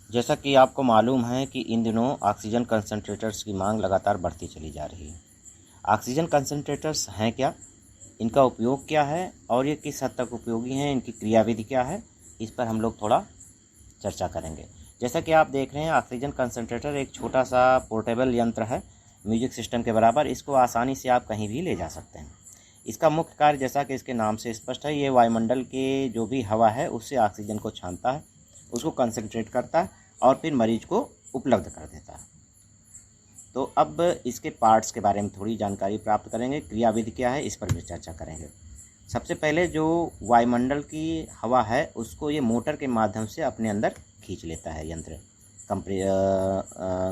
जैसा कि आपको मालूम है कि इन दिनों ऑक्सीजन कंसंट्रेटर्स की मांग लगातार बढ़ती चली जा रही है। ऑक्सीजन कंसंट्रेटर्स हैं क्या, इनका उपयोग क्या है और ये किस हद तक उपयोगी हैं, इनकी क्रियाविधि क्या है, इस पर हम लोग थोड़ा चर्चा करेंगे। जैसा कि आप देख रहे हैं, ऑक्सीजन कंसंट्रेटर एक छोटा सा पोर्टेबल यंत्र है, म्यूजिक सिस्टम के बराबर। इसको आसानी से आप कहीं भी ले जा सकते हैं। इसका मुख्य कार्य, जैसा कि इसके नाम से स्पष्ट है, ये वायुमंडल के जो भी हवा है उससे ऑक्सीजन को छानता है, उसको कंसंट्रेट करता है और फिर मरीज को उपलब्ध कर देता है। तो अब इसके पार्ट्स के बारे में थोड़ी जानकारी प्राप्त करेंगे, क्रियाविधि क्या है इस पर भी चर्चा करेंगे। सबसे पहले जो वायुमंडल की हवा है उसको ये मोटर के माध्यम से अपने अंदर खींच लेता है यंत्र,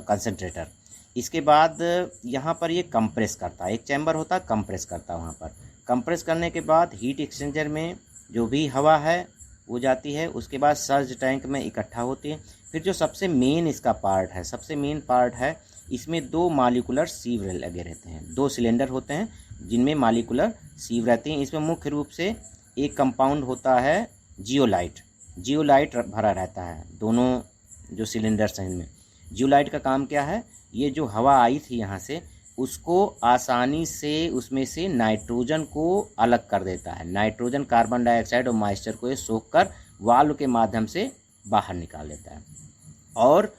कंसंट्रेटर। इसके बाद यहाँ पर ये कंप्रेस करता है, एक चैम्बर होता है, कंप्रेस करता है। वहाँ पर कंप्रेस करने के बाद हीट एक्सचेंजर में जो भी हवा है वो जाती है, उसके बाद सर्ज टैंक में इकट्ठा होती है। फिर जो सबसे मेन इसका पार्ट है, सबसे मेन पार्ट है, इसमें 2 मॉलिक्यूलर सीव लगे रहते हैं, 2 सिलेंडर होते हैं जिनमें मॉलिक्यूलर सीव रहती हैं। इसमें मुख्य रूप से एक कंपाउंड होता है जियोलाइट भरा रहता है, दोनों जो सिलेंडर्स हैं इनमें। जियोलाइट का काम क्या है, ये जो हवा आई थी यहाँ से उसको आसानी से उसमें से नाइट्रोजन को अलग कर देता है। नाइट्रोजन, कार्बन डाइऑक्साइड और मॉइस्चर को ये सोख कर वाल्व के माध्यम से बाहर निकाल लेता है। और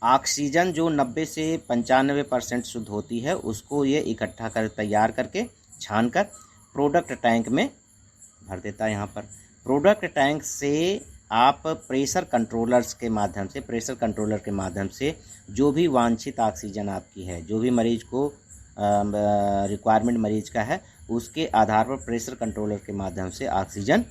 ऑक्सीजन जो 90 से 95% शुद्ध होती है उसको ये इकट्ठा कर तैयार करके छान कर प्रोडक्ट टैंक में भर देता है। यहाँ पर प्रोडक्ट टैंक से आप प्रेशर कंट्रोलर के माध्यम से जो भी वांछित ऑक्सीजन आपकी है, जो भी मरीज को रिक्वायरमेंट मरीज का है, उसके आधार पर प्रेशर कंट्रोलर के माध्यम से ऑक्सीजन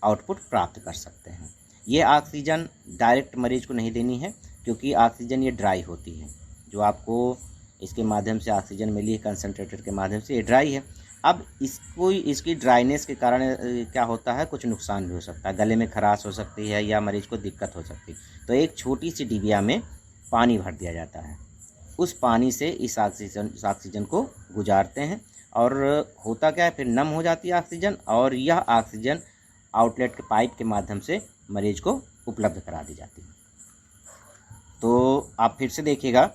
आउटपुट प्राप्त कर सकते हैं। ये ऑक्सीजन डायरेक्ट मरीज को नहीं देनी है क्योंकि ऑक्सीजन ये ड्राई होती है। जो आपको इसके माध्यम से ऑक्सीजन मिली है कंसंट्रेटर के माध्यम से, ये ड्राई है। अब इसकी ड्राइनेस के कारण क्या होता है, कुछ नुकसान भी हो सकता है, गले में खराश हो सकती है या मरीज को दिक्कत हो सकती है। तो एक छोटी सी डिबिया में पानी भर दिया जाता है, उस पानी से इस ऑक्सीजन को गुजारते हैं और होता क्या है, फिर नम हो जाती है ऑक्सीजन और यह ऑक्सीजन आउटलेट के पाइप के माध्यम से मरीज को उपलब्ध करा दी जाती है। तो आप फिर से देखिएगा,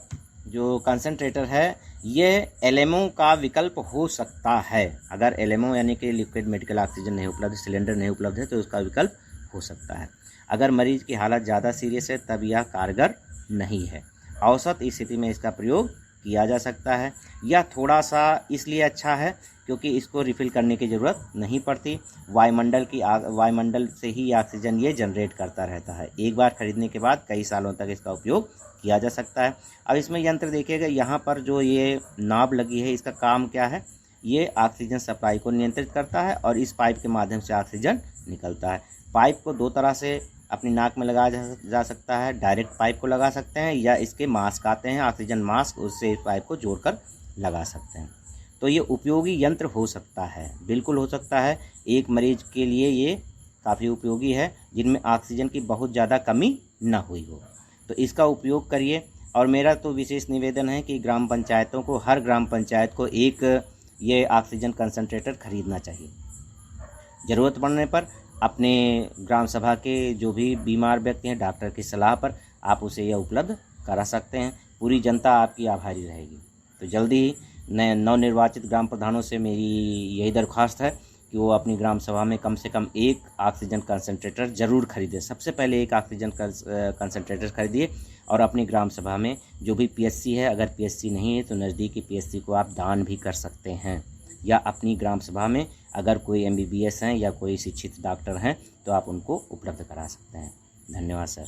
जो कंसंट्रेटर है ये एलएमओ का विकल्प हो सकता है। अगर एलएमओ यानी कि लिक्विड मेडिकल ऑक्सीजन नहीं उपलब्ध, सिलेंडर नहीं उपलब्ध है तो उसका विकल्प हो सकता है। अगर मरीज की हालत ज़्यादा सीरियस है तब यह कारगर नहीं है। औसत स्थिति में इसका प्रयोग किया जा सकता है। यह थोड़ा सा इसलिए अच्छा है क्योंकि इसको रिफ़िल करने की ज़रूरत नहीं पड़ती। वायुमंडल से ही ऑक्सीजन ये जनरेट करता रहता है। एक बार खरीदने के बाद कई सालों तक इसका उपयोग किया जा सकता है। अब इसमें यंत्र देखिएगा, यहाँ पर जो ये नॉब लगी है इसका काम क्या है, ये ऑक्सीजन सप्लाई को नियंत्रित करता है और इस पाइप के माध्यम से ऑक्सीजन निकलता है। पाइप को 2 तरह से अपनी नाक में लगाया जा सकता है, डायरेक्ट पाइप को लगा सकते हैं या इसके मास्क आते हैं, ऑक्सीजन मास्क, उससे इस पाइप को जोड़कर लगा सकते हैं। तो ये उपयोगी यंत्र हो सकता है, बिल्कुल हो सकता है। एक मरीज के लिए ये काफ़ी उपयोगी है जिनमें ऑक्सीजन की बहुत ज़्यादा कमी न हुई हो, तो इसका उपयोग करिए। और मेरा तो विशेष निवेदन है कि ग्राम पंचायतों को, हर ग्राम पंचायत को एक ये ऑक्सीजन कंसंट्रेटर खरीदना चाहिए। ज़रूरत पड़ने पर अपने ग्राम सभा के जो भी बीमार व्यक्ति हैं, डॉक्टर की सलाह पर आप उसे यह उपलब्ध करा सकते हैं। पूरी जनता आपकी आभारी रहेगी। तो जल्दी ही नवनिर्वाचित ग्राम प्रधानों से मेरी यही दरख्वास्त है कि वो अपनी ग्राम सभा में कम से कम एक ऑक्सीजन कंसंट्रेटर ज़रूर खरीदें। सबसे पहले एक ऑक्सीजन कंसंट्रेटर खरीदिए और अपनी ग्राम सभा में जो भी पीएचसी है, अगर पीएचसी नहीं है तो नज़दीकी पीएचसी को आप दान भी कर सकते हैं, या अपनी ग्राम सभा में अगर कोई एमबीबीएस हैं या कोई शिक्षित डॉक्टर हैं तो आप उनको उपलब्ध करा सकते हैं। धन्यवाद सर।